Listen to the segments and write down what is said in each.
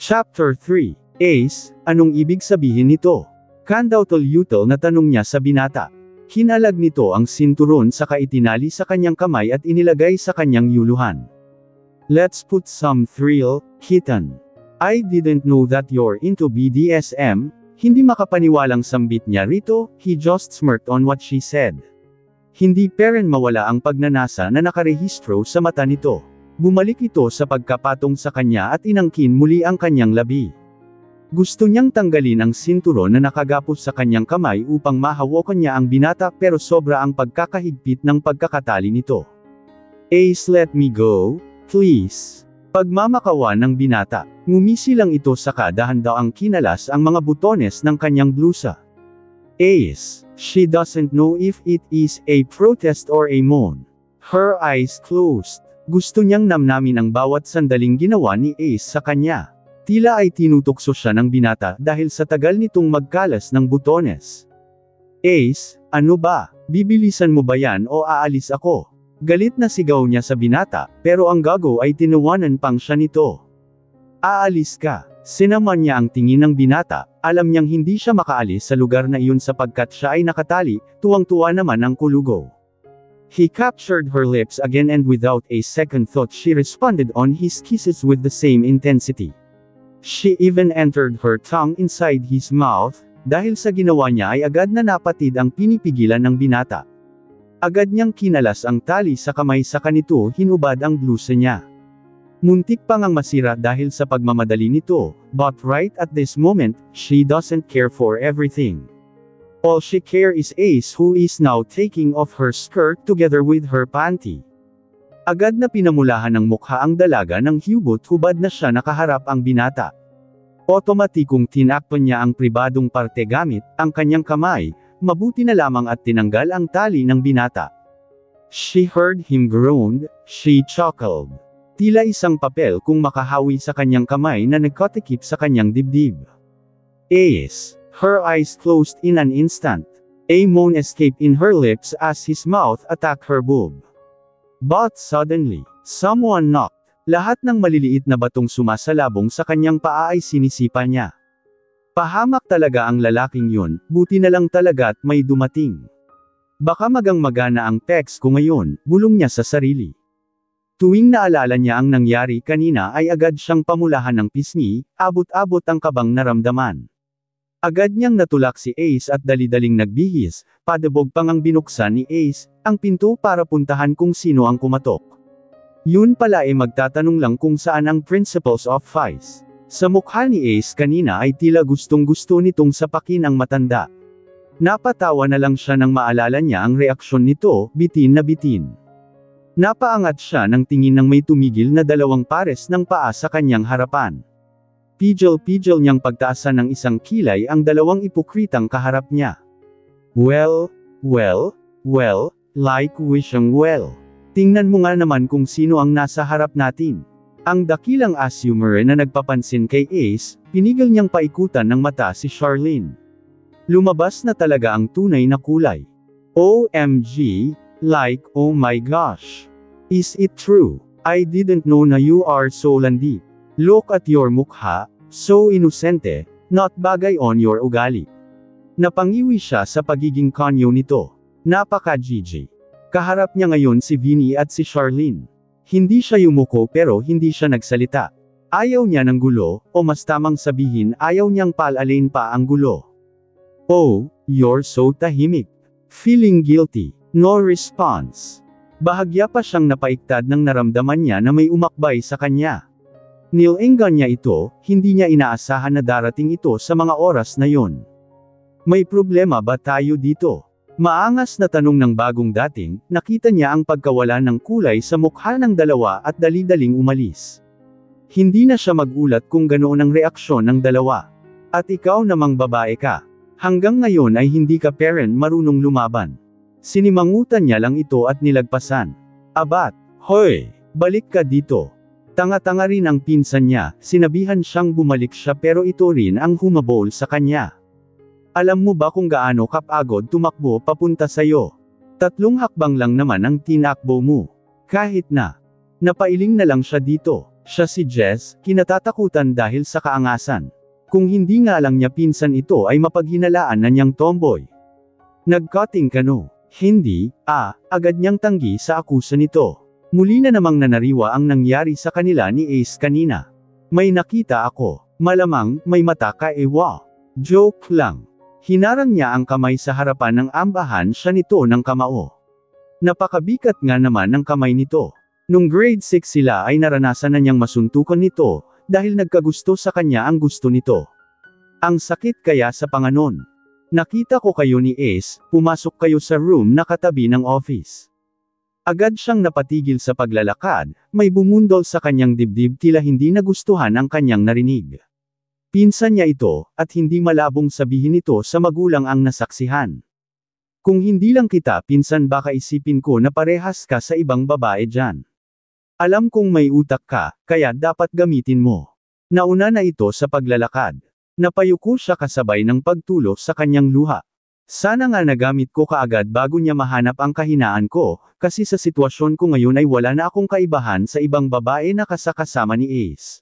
Chapter 3. Ace, anong ibig sabihin nito? Kandaw-tulyutal na tanong niya sa binata. Hinalag nito ang sinturon saka itinali sa kanyang kamay at inilagay sa kanyang yuluhan. Let's put some thrill, kitten. I didn't know that you're into BDSM. Hindi makapaniwalang sambit niya rito, he just smirked on what she said. Hindi peren mawala ang pagnanasa na nakarehistro sa mata nito. Bumalik ito sa pagkapatong sa kanya at inangkin muli ang kanyang labi. Gusto niyang tanggalin ang sinturon na nakagapos sa kanyang kamay upang mahawakan niya ang binata pero sobra ang pagkakahigpit ng pagkakatali nito. Ace, let me go, please. Pagmamakawan ng binata, ngumisi lang ito saka dahan-daang kinalas ang mga butones ng kanyang blusa. Ace, she doesn't know if it is a protest or a moan. Her eyes closed. Gusto niyang namnamin ang bawat sandaling ginawa ni Ace sa kanya. Tila ay tinutokso siya ng binata dahil sa tagal nitong magkalas ng butones. Ace, ano ba? Bibilisan mo ba yan o aalis ako? Galit na sigaw niya sa binata, pero ang gago ay tinawanan pang siya nito. Aalis ka. Sinaman niya ang tingin ng binata, alam niyang hindi siya makaalis sa lugar na iyon sapagkat siya ay nakatali, tuwang-tuwa naman ang kulugo. He captured her lips again and without a second thought she responded on his kisses with the same intensity. She even entered her tongue inside his mouth, dahil sa ginawa niya ay agad na napatid ang pinipigilan ng binata. Agad niyang kinalas ang tali sa kamay sa kanito hinubad ang blusa niya. Muntik pang ang masira dahil sa pagmamadali nito, but right at this moment, she doesn't care for everything. All she cares is Ace who is now taking off her skirt together with her panty. Agad na pinamulahan ng mukha ang dalaga ng hubot-hubad na siya nakaharap ang binata. Otomatikong tinakpan niya ang pribadong parte gamit ang kanyang kamay, mabuti na lamang at tinanggal ang tali ng binata. She heard him groan, she chuckled. Tila isang papel kung makahawi sa kanyang kamay na nagkotikip sa kanyang dibdib. Ace. Her eyes closed in an instant. A moan escaped in her lips as his mouth attacked her boob. But suddenly, someone knocked. Lahat ng maliliit na batong sumasalabong sa kanyang paa ay sinisipa niya. Pahamak talaga ang lalaking yun, buti na lang talaga't may dumating. Baka magang-magana ang pecs ko ngayon, bulong niya sa sarili. Tuwing naalala niya ang nangyari kanina ay agad siyang pamulahan ng pisngi, abot-abot ang kabang naramdaman. Agad niyang natulak si Ace at dali-daling nagbihis, padabog pang ang binuksan ni Ace, ang pinto para puntahan kung sino ang kumatok. Yun pala ay magtatanong lang kung saan ang principles of vice. Sa mukha ni Ace kanina ay tila gustong-gusto nitong sapakin ang matanda. Napatawa na lang siya nang maalala niya ang reaksyon nito, bitin na bitin. Napaangat siya ng tingin ng may tumigil na dalawang pares ng paa sa kanyang harapan. Pijol-pijol niyang pagtaasan ng isang kilay ang dalawang ipokritang kaharap niya. Well, like wishing well. Tingnan mo nga naman kung sino ang nasa harap natin. Ang dakilang assumer na nagpapansin kay Ace, pinigil niyang paikutan ng mata si Charlene. Lumabas na talaga ang tunay na kulay. OMG, like oh my gosh. Is it true? I didn't know na you are so landi. Look at your mukha, so inosente, not bagay on your ugali. Napangiwi siya sa pagiging kanyo nito. Napaka-GG. Kaharap niya ngayon si Vinnie at si Charlene. Hindi siya yumuko pero hindi siya nagsalita. Ayaw niya ng gulo, o mas tamang sabihin ayaw niyang paalalin pa ang gulo. Oh, you're so tahimik. Feeling guilty. No response. Bahagya pa siyang napaiktad ng naramdaman niya na may umakbay sa kanya. Nilenggan niya ito, hindi niya inaasahan na darating ito sa mga oras na yon. May problema ba tayo dito? Maangas na tanong ng bagong dating, nakita niya ang pagkawala ng kulay sa mukha ng dalawa at dali-daling umalis. Hindi na siya magulat kung ganoon ang reaksyon ng dalawa. At ikaw namang babae ka. Hanggang ngayon ay hindi ka parent marunong lumaban. Sinimangutan niya lang ito at nilagpasan. Abat, hoy, balik ka dito. Tanga-tanga rin ang pinsan niya, sinabihan siyang bumalik siya pero ito rin ang humabol sa kanya. Alam mo ba kung gaano kapagod tumakbo papunta sa'yo? 3 hakbang lang naman ang tinakbo mo. Kahit na. Napailing na lang siya dito. Siya si Jess, kinatatakutan dahil sa kaangasan. Kung hindi nga lang niya pinsan ito ay mapaghinalaan na niyang tomboy. Nag-cutting ka no? Hindi, agad niyang tanggi sa akusa nito. Muli na namang nanariwa ang nangyari sa kanila ni Ace kanina. May nakita ako. Malamang, may mata ka wow. Joke lang. Hinarang niya ang kamay sa harapan ng ambahan siya nito ng kamao. Napakabigat nga naman ng kamay nito. Nung grade 6 sila ay naranasan na niyang masuntukan nito, dahil nagkagusto sa kanya ang gusto nito. Ang sakit kaya sa panganon. Nakita ko kayo ni Ace, pumasok kayo sa room na katabi ng office. Agad siyang napatigil sa paglalakad, may bumundol sa kanyang dibdib tila hindi nagustuhan ang kanyang narinig. Pinsan niya ito, at hindi malabong sabihin ito sa magulang ang nasaksihan. Kung hindi lang kita pinsan baka isipin ko na parehas ka sa ibang babae dyan. Alam kong may utak ka, kaya dapat gamitin mo. Nauna na ito sa paglalakad. Napayuko siya kasabay ng pagtulo sa kanyang luha. Sana nga nagamit ko kaagad bago niya mahanap ang kahinaan ko, kasi sa sitwasyon ko ngayon ay wala na akong kaibahan sa ibang babae na kasama ni Ace.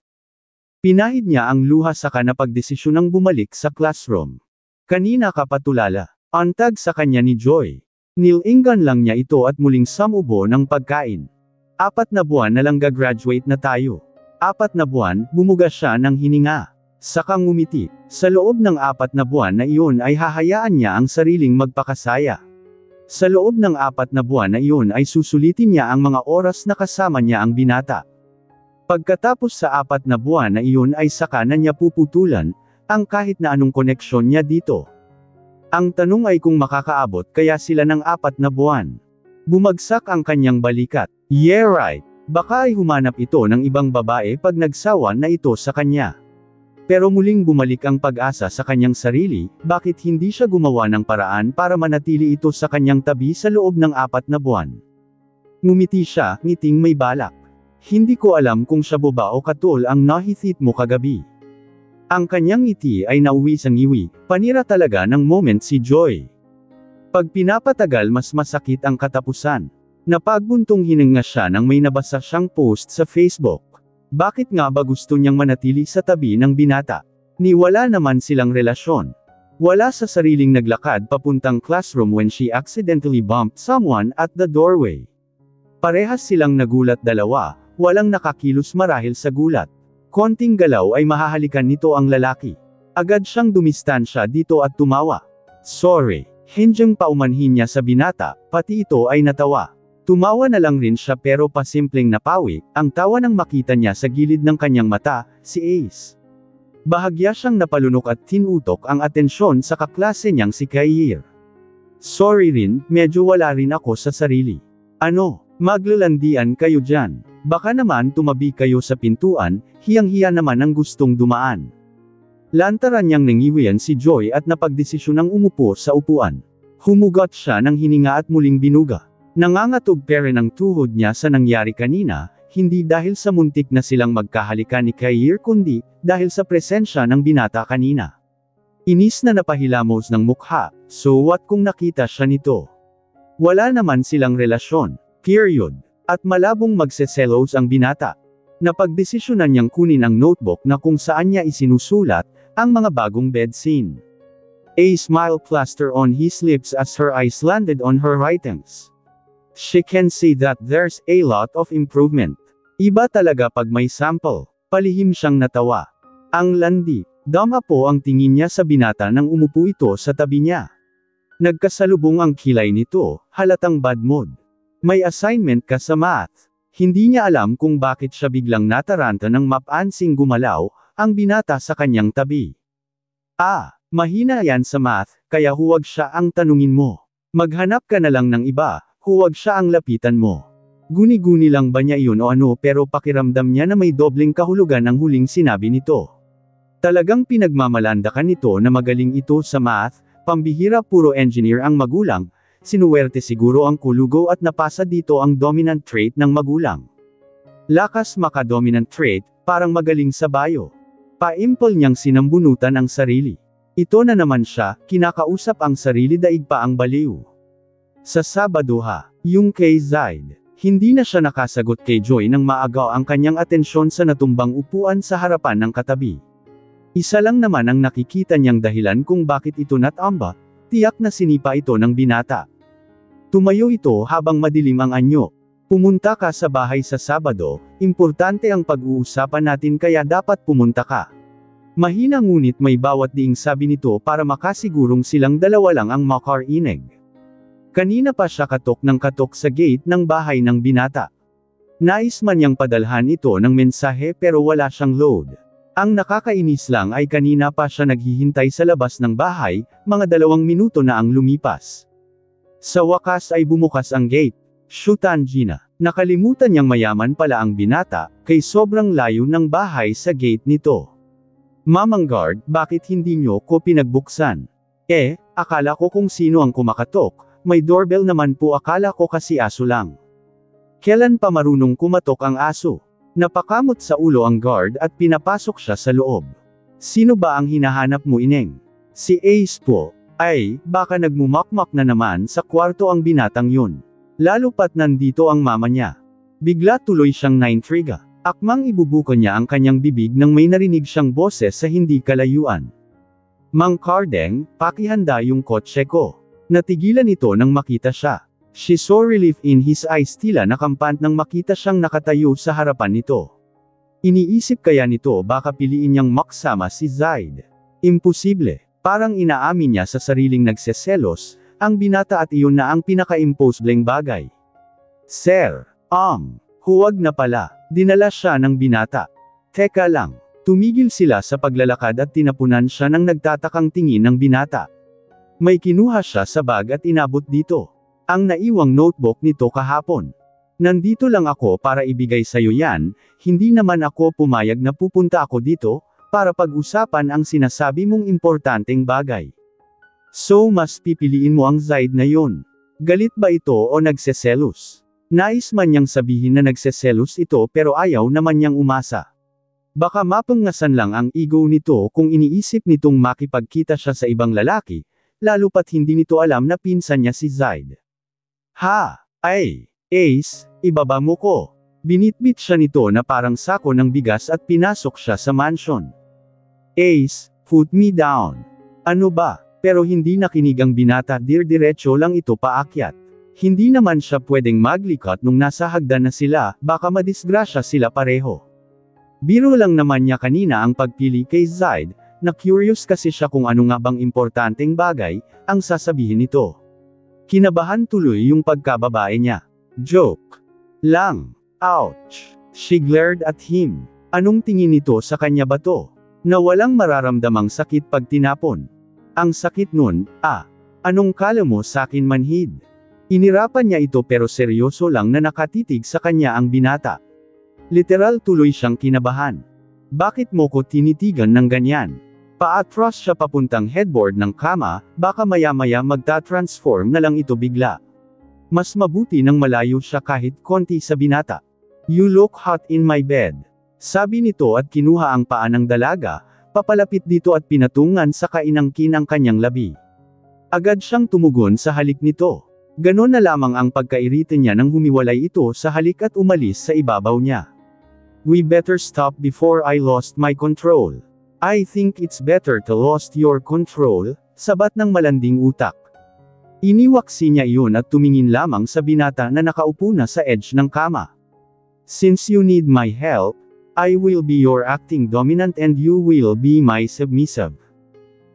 Pinahid niya ang luha saka napagdesisyonang bumalik sa classroom. Kanina ka patulala. Antag sa kanya ni Joy. Nilinggan lang niya ito at muling samubo ng pagkain. 4 na buwan na lang gagraduate na tayo. 4 na buwan, bumuga siya ng hininga. Saka ngumiti. Sa loob ng 4 na buwan na iyon ay hahayaan niya ang sariling magpakasaya. Sa loob ng 4 na buwan na iyon ay susulitin niya ang mga oras na kasama niya ang binata. Pagkatapos sa 4 na buwan na iyon ay saka na niya puputulan, ang kahit na anong koneksyon niya dito. Ang tanong ay kung makakaabot kaya sila ng 4 na buwan. Bumagsak ang kanyang balikat. Yeah right. Baka ay humanap ito ng ibang babae pag nagsawa na ito sa kanya. Pero muling bumalik ang pag-asa sa kanyang sarili, bakit hindi siya gumawa ng paraan para manatili ito sa kanyang tabi sa loob ng 4 na buwan. Ngumiti siya, ngiting may balak. Hindi ko alam kung siya boba o katol ang nahitit mo kagabi. Ang kanyang ngiti ay nauwi sa ngiwi, panira talaga ng moment si Joy. Pag pinapatagal mas masakit ang katapusan. Napagbuntong hininga siya nang may nabasa siyang post sa Facebook. Bakit nga ba gusto niyang manatili sa tabi ng binata? Ni wala naman silang relasyon. Wala sa sariling naglakad papuntang classroom when she accidentally bumped someone at the doorway. Parehas silang nagulat dalawa, walang nakakilos marahil sa gulat. Konting galaw ay mahahalikan nito ang lalaki. Agad siyang dumistansya dito at tumawa. Sorry. Hindyang paumanhin niya sa binata, pati ito ay natawa. Tumawa na lang rin siya pero pasimpleng napawi, ang tawa nang makita niya sa gilid ng kanyang mata, si Ace. Bahagya siyang napalunok at tinutok ang atensyon sa kaklase niyang si Kair. Sorry rin, medyo wala rin ako sa sarili. Ano, maglalandian kayo dyan. Baka naman tumabi kayo sa pintuan, hiyang-hiya naman ang gustong dumaan. Lantaran niyang nangiwian si Joy at napagdesisyonang umupo sa upuan. Humugot siya ng hininga at muling binuga. Nangangatog pa rin ang tuhod niya sa nangyari kanina, hindi dahil sa muntik na silang magkahalikan ni Kair kundi, dahil sa presensya ng binata kanina. Inis na napahilamos ng mukha, so what kung nakita siya nito? Wala naman silang relasyon, period. At malabong magseselos ang binata. Napagdesisyonan niyang kunin ang notebook na kung saan niya isinusulat, ang mga bagong bed scene. A smile plastered on his lips as her eyes landed on her writings. She can see that there's a lot of improvement. Iba talaga pag may sample. Palihim siyang natawa. Ang landi. Dama po ang tingin niya sa binata nang umupo ito sa tabi niya. Nagkasalubong ang kilay nito, halatang bad mood. May assignment ka sa math. Hindi niya alam kung bakit siya biglang nataranta ng mapansing gumalaw, ang binata sa kanyang tabi. Mahina yan sa math, kaya huwag siya ang tanungin mo. Maghanap ka na lang ng iba, huwag siya ang lapitan mo. Guni-guni lang ba niya iyon o ano pero pakiramdam niya na may dobleng kahulugan ang huling sinabi nito. Talagang pinagmamalandakan nito na magaling ito sa math, pambihira puro engineer ang magulang. Sinuwerte siguro ang kulugo at napasa dito ang dominant trait ng magulang. Lakas maka-dominant trait, parang magaling sa bio. Paimple niyang sinambunutan ang sarili. Ito na naman siya, kinakausap ang sarili daig pa ang baliw. Sa Sabado yung kay Zaid. Hindi na siya nakasagot kay Joy nang maagaw ang kanyang atensyon sa natumbang upuan sa harapan ng katabi. Isa lang naman ang nakikita niyang dahilan kung bakit ito natamba, tiyak na sinipa ito ng binata. Tumayo ito habang madilim ang anyo. Pumunta ka sa bahay sa Sabado, importante ang pag-uusapan natin kaya dapat pumunta ka. Mahina ngunit may bawat diing sabi nito para makasigurong silang dalawa lang ang makarinig. Kanina pa siya katok ng katok sa gate ng bahay ng binata. Nais man niyang padalhan ito ng mensahe pero wala siyang load. Ang nakakainis lang ay kanina pa siya naghihintay sa labas ng bahay, mga 2 minuto na ang lumipas. Sa wakas ay bumukas ang gate. Shutan Gina. Nakalimutan niyang mayaman pala ang binata, kay sobrang layo ng bahay sa gate nito. Mamang guard, bakit hindi niyo ko pinagbuksan? Akala ko kung sino ang kumakatok. May doorbell naman po akala ko kasi aso lang. Kailan pa marunong kumatok ang aso? Napakamot sa ulo ang guard at pinapasok siya sa loob. Sino ba ang hinahanap mo ineng? Si Ace po. Ay, baka nagmumakmak na naman sa kwarto ang binatang yun. Lalo pat nandito ang mama niya. Bigla tuloy siyang naintriga. Akmang ibubuka niya ang kanyang bibig nang may narinig siyang boses sa hindi kalayuan. Mang Kardeng, pakihanda yung kotse ko. Natigilan ito nang makita siya. She saw relief in his eyes tila nakampant nang makita siyang nakatayo sa harapan nito. Iniisip kaya nito baka piliin niyang maksama si Zaid. Imposible. Parang inaamin niya sa sariling nagseselos, ang binata at iyon na ang pinaka-impossibleng bagay. Sir, huwag na pala. Dinala siya ng binata. Teka lang. Tumigil sila sa paglalakad at tinapunan siya ng nagtatakang tingin ng binata. May kinuha siya sa bag at inabot dito. Ang naiwang notebook nito kahapon. Nandito lang ako para ibigay sa'yo yan, hindi naman ako pumayag na pupunta ako dito, para pag-usapan ang sinasabi mong importanteng bagay. So mas pipiliin mo ang Zaid na yon. Galit ba ito o nagseselos? Nais man niyang sabihin na nagseselos ito pero ayaw naman niyang umasa. Baka mapangasan lang ang ego nito kung iniisip nitong makipagkita siya sa ibang lalaki, lalo pat hindi nito alam na pinsan niya si Zaid. Ace, ibaba mo ko. Binitbit siya nito na parang sako ng bigas at pinasok siya sa mansion. Ace, put me down. Ano ba? Pero hindi nakinig ang binata, diretso lang ito paakyat. Hindi naman siya pwedeng maglikat nung nasa hagdan na sila, baka madisgrasya sila pareho. Biro lang naman niya kanina ang pagpili kay Zaid, na curious kasi siya kung ano nga bang importanteng bagay, ang sasabihin nito. Kinabahan tuloy yung pagkababae niya. Joke lang. Ouch. She glared at him. Anong tingin nito sa kanya ba to? Na walang mararamdamang sakit pag tinapon. Ang sakit nun, anong kala mo sakin manhid? Inirapan niya ito pero seryoso lang na nakatitig sa kanya ang binata. Literal tuloy siyang kinabahan. Bakit mo ko tinitigan ng ganyan? Paatras siya papuntang headboard ng kama, baka maya-maya magta-transform na lang ito bigla. Mas mabuti nang malayo siya kahit konti sa binata. You look hot in my bed. Sabi nito at kinuha ang paa ng dalaga, papalapit dito at pinatungan sa kainangkin ang kanyang labi. Agad siyang tumugon sa halik nito. Ganon na lamang ang pagkairita niya nang humiwalay ito sa halik at umalis sa ibabaw niya. We better stop before I lost my control. I think it's better to lost your control, sabat ng malanding utak. Iniwaksi niya iyon at tumingin lamang sa binata na nakaupo na sa edge ng kama. Since you need my help, I will be your acting dominant and you will be my submissive.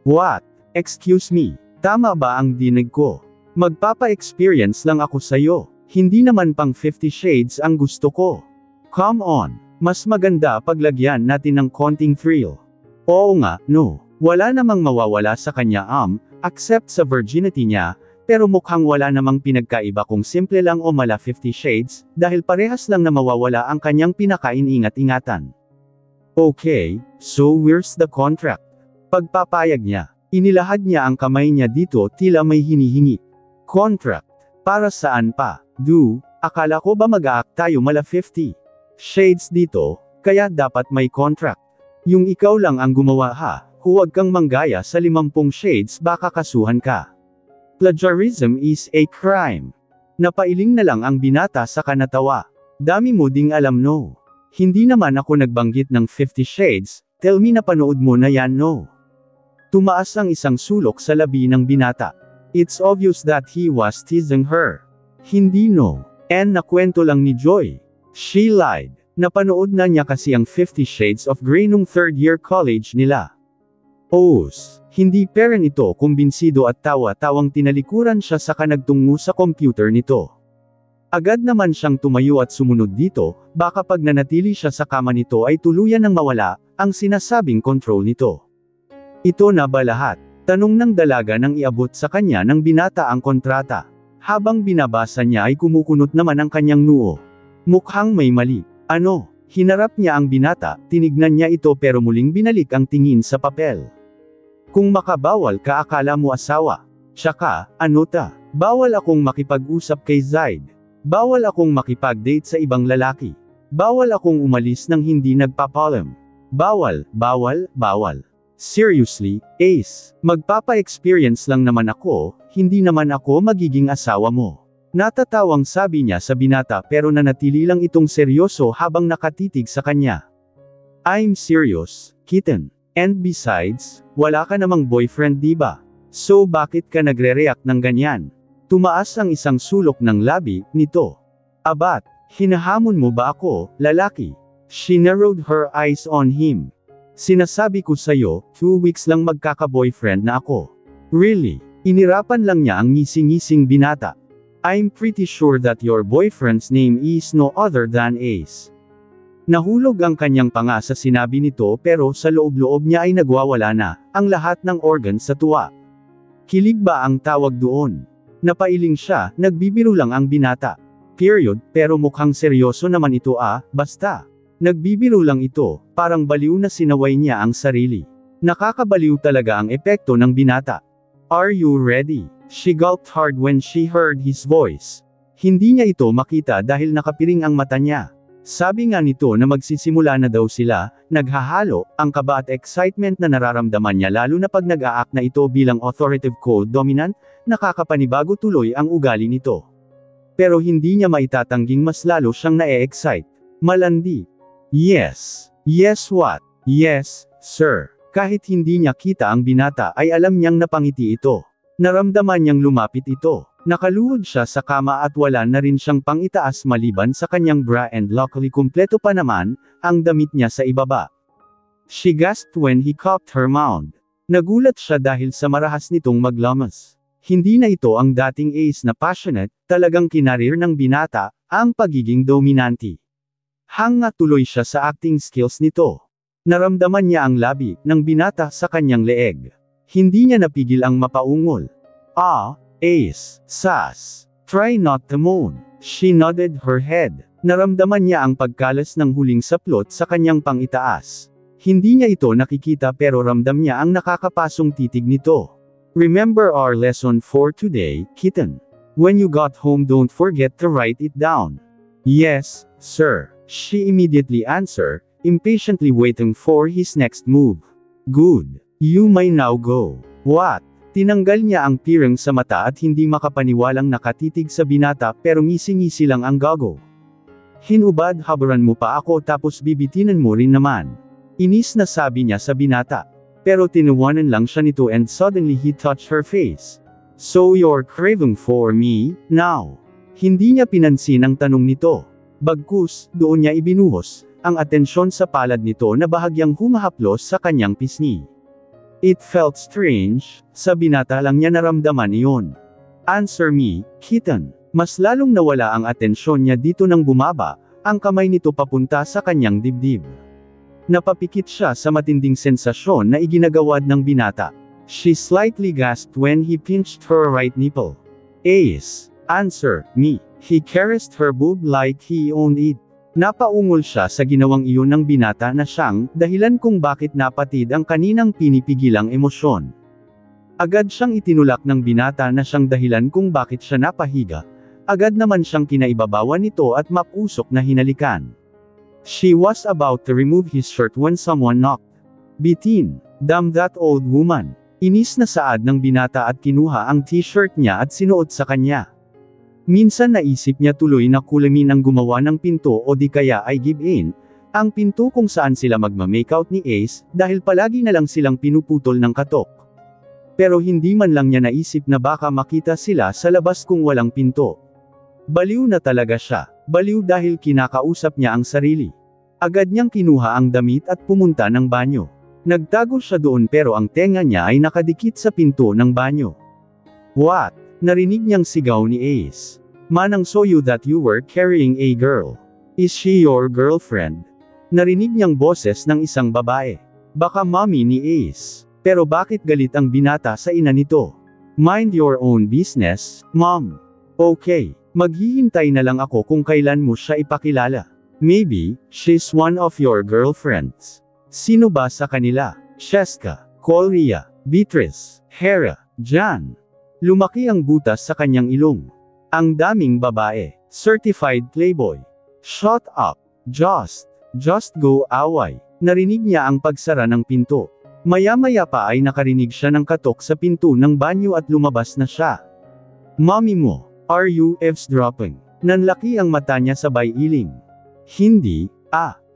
What? Excuse me, tama ba ang dinig ko? Magpapa-experience lang ako sa'yo, hindi naman pang 50 Shades ang gusto ko. Come on, mas maganda paglagyan natin ng konting thrill. Oo nga, no. Wala namang mawawala sa kanya except sa virginity niya, pero mukhang wala namang pinagkaiba kung simple lang o mala 50 Shades, dahil parehas lang na mawawala ang kanyang pinakain-ingat-ingatan. Okay, so where's the contract? Pagpapayag niya, inilahad niya ang kamay niya dito tila may hinihingi. Contract? Para saan pa? Akala ko ba mag-a-act tayo mala 50 Shades dito, kaya dapat may contract. Yung ikaw lang ang gumawa huwag kang manggaya sa 50 shades baka kasuhan ka. Plagiarism is a crime. Napailing na lang ang binata sa kanatawa. Dami mo ding alam no. Hindi naman ako nagbanggit ng 50 Shades, tell me na panood mo na yan no. Tumaas ang isang sulok sa labi ng binata. It's obvious that he was teasing her. Hindi no. And nakwento lang ni Joy. She lied. Napanood na niya kasi ang 50 Shades of Grey nung third year college nila. Hindi pera nito kumbinsido at tawa-tawang tinalikuran siya sa kanagtungo sa computer nito. Agad naman siyang tumayo at sumunod dito, baka pag nanatili siya sa kama nito ay tuluyan ng mawala, ang sinasabing control nito. Ito na ba lahat? Tanong ng dalaga nang iabot sa kanya ng binata ang kontrata. Habang binabasa niya ay kumukunot naman ang kanyang noo. Mukhang may mali. Ano? Hinarap niya ang binata, tinignan niya ito pero muling binalik ang tingin sa papel. Kung makabawal ka akala mo asawa. Tsaka, ano ta? Bawal akong makipag-usap kay Zaid. Bawal akong makipag-date sa ibang lalaki. Bawal akong umalis nang hindi nagpapalam. Bawal. Seriously, Ace, magpapa-experience lang naman ako, hindi naman ako magiging asawa mo. Natatawang sabi niya sa binata pero nanatili lang itong seryoso habang nakatitig sa kanya. I'm serious, kitten. And besides, wala ka namang boyfriend diba? So bakit ka nagre-react ng ganyan? Tumaas ang isang sulok ng labi nito. Abat, hinahamon mo ba ako, lalaki? She narrowed her eyes on him. Sinasabi ko sa'yo, 2 weeks lang magkaka-boyfriend na ako. Really? Inirapan lang niya ang ngisi-ngising binata. I'm pretty sure that your boyfriend's name is no other than Ace. Nahulog ang kanyang panga sa sinabi nito pero sa loob-loob niya ay nagwawala na, ang lahat ng organ sa tuwa. Kilig ba ang tawag doon? Napailing siya, nagbibiro lang ang binata. Period, pero mukhang seryoso naman ito basta. Nagbibiro lang ito, parang baliw na sinaway niya ang sarili. Nakakabaliw talaga ang epekto ng binata. Are you ready? She gulped hard when she heard his voice. Hindi niya ito makita dahil nakapiring ang mata niya. Sabi nga nito na magsisimula na daw sila, naghahalo, ang kaba at excitement na nararamdaman niya lalo na pag nag-a-act na ito bilang authoritative cold dominant, nakakapanibago tuloy ang ugali nito. Pero hindi niya maitatangging mas lalo siyang na-e-excite. Malandi. Yes. Yes what? Yes, sir. Kahit hindi niya kita ang binata ay alam niyang napangiti ito. Naramdaman niyang lumapit ito. Nakaluhod siya sa kama at wala na rin siyang pangitaas maliban sa kanyang bra and luckily kumpleto pa naman, ang damit niya sa ibaba. She gasped when he cupped her mound. Nagulat siya dahil sa marahas nitong maglamas. Hindi na ito ang dating Ace na passionate, talagang kinarir ng binata, ang pagiging dominante. Hanga tuloy siya sa acting skills nito. Naramdaman niya ang labi ng binata sa kanyang leeg. Hindi niya napigil ang mapaungol. Ace, sas. Try not to moan. She nodded her head. Naramdaman niya ang pagkalas ng huling saplot sa kanyang pangitaas. Hindi niya ito nakikita pero ramdam niya ang nakakapasong titig nito. Remember our lesson for today, kitten. When you got home don't forget to write it down. Yes, sir. She immediately answered, impatiently waiting for his next move. Good. You may now go. What? Tinanggal niya ang pirang sa mata at hindi makapaniwalang nakatitig sa binata pero ngisi-ngisi lang ang gago. Hinubad habaran mo pa ako tapos bibitinan mo rin naman. Inis na sabi niya sa binata. Pero tinuwanan lang siya nito and suddenly he touched her face. So you're craving for me, now? Hindi niya pinansin ang tanong nito. Bagkus, doon niya ibinuhos ang atensyon sa palad nito na bahagyang humahaplos sa kanyang pisngi. It felt strange, sa binata lang niya naramdaman iyon. Answer me, kitten. Mas lalong nawala ang atensyon niya dito nang bumaba, ang kamay nito papunta sa kanyang dibdib. Napapikit siya sa matinding sensasyon na iginagawad ng binata. She slightly gasped when he pinched her right nipple. Ace, answer me. He caressed her boob like he owned it. Napaungol siya sa ginawang iyon ng binata na siyang dahilan kung bakit napatid ang kaninang pinipigilang emosyon. Agad siyang itinulak ng binata na siyang dahilan kung bakit siya napahiga. Agad naman siyang kinaibabawan nito at mapusok na hinalikan. She was about to remove his shirt when someone knocked. Bitin, damn that old woman. Inis na saad ng binata at kinuha ang t-shirt niya at sinuot sa kanya. Minsan naisip niya tuloy na kulamin ang gumawa ng pinto o di kaya ay give in, ang pinto kung saan sila magma-makeout ni Ace, dahil palagi na lang silang pinuputol ng katok. Pero hindi man lang niya naisip na baka makita sila sa labas kung walang pinto. Baliw na talaga siya. Baliw dahil kinakausap niya ang sarili. Agad niyang kinuha ang damit at pumunta ng banyo. Nagtago siya doon pero ang tenga niya ay nakadikit sa pinto ng banyo. What? Narinig niyang sigaw ni Ace. Manang saw you that you were carrying a girl. Is she your girlfriend? Narinig niyang boses ng isang babae. Baka mommy ni Ace. Pero bakit galit ang binata sa ina nito? Mind your own business, mom. Okay, maghihintay na lang ako kung kailan mo siya ipakilala. Maybe, she's one of your girlfriends. Sino ba sa kanila? Cheska, Colria, Beatrice, Hera, Jan. Lumaki ang butas sa kanyang ilong. Ang daming babae. Certified playboy. Shut up. Just go away. Narinig niya ang pagsara ng pinto. Maya-maya pa ay nakarinig siya ng katok sa pinto ng banyo at lumabas na siya. Mommy mo, are you eavesdropping? Nanlaki ang mata niya sabay iling. Hindi,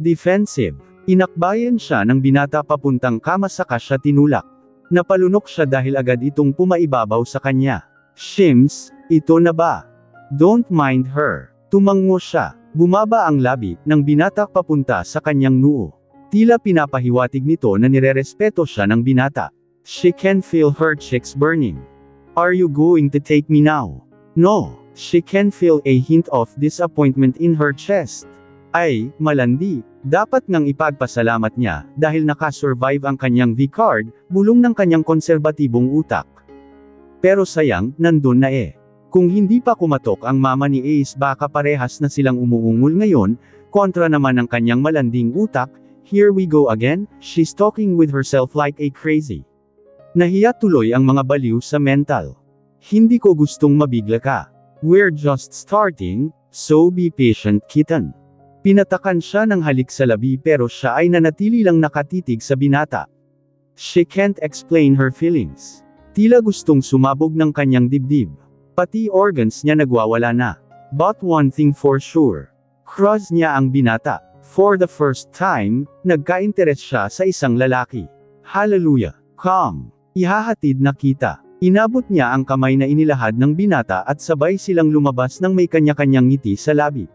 defensive. Inakbayan siya ng binata papuntang kama saka siya tinulak. Napalunok siya dahil agad itong pumaibabaw sa kanya. Shims, ito na ba? Don't mind her. Tumango siya. Bumaba ang labi ng binata papunta sa kanyang noo. Tila pinapahiwatig nito na nirerespeto siya ng binata. She can feel her cheeks burning. Are you going to take me now? No. She can feel a hint of disappointment in her chest. Ay, malandi. Dapat ngang ipagpasalamat niya, dahil nakasurvive ang kanyang V-card, bulong ng kanyang konserbatibong utak. Pero sayang, nandun na eh. Kung hindi pa kumatok ang mama ni Ace baka parehas na silang umuungol ngayon, kontra naman ang kanyang malanding utak, here we go again, she's talking with herself like a crazy. Nahiya tuloy ang mga baliw sa mental. Hindi ko gustong mabigla ka. We're just starting, so be patient kitten. Pinatakan siya ng halik sa labi pero siya ay nanatili lang nakatitig sa binata. She can't explain her feelings. Tila gustong sumabog ng kanyang dibdib. Pati organs niya nagwawala na. But one thing for sure. Crush niya ang binata. For the first time, nagka-interes siya sa isang lalaki. Hallelujah. Come. Ihahatid na kita. Inabot niya ang kamay na inilahad ng binata at sabay silang lumabas ng may kanya-kanyang ngiti sa labi.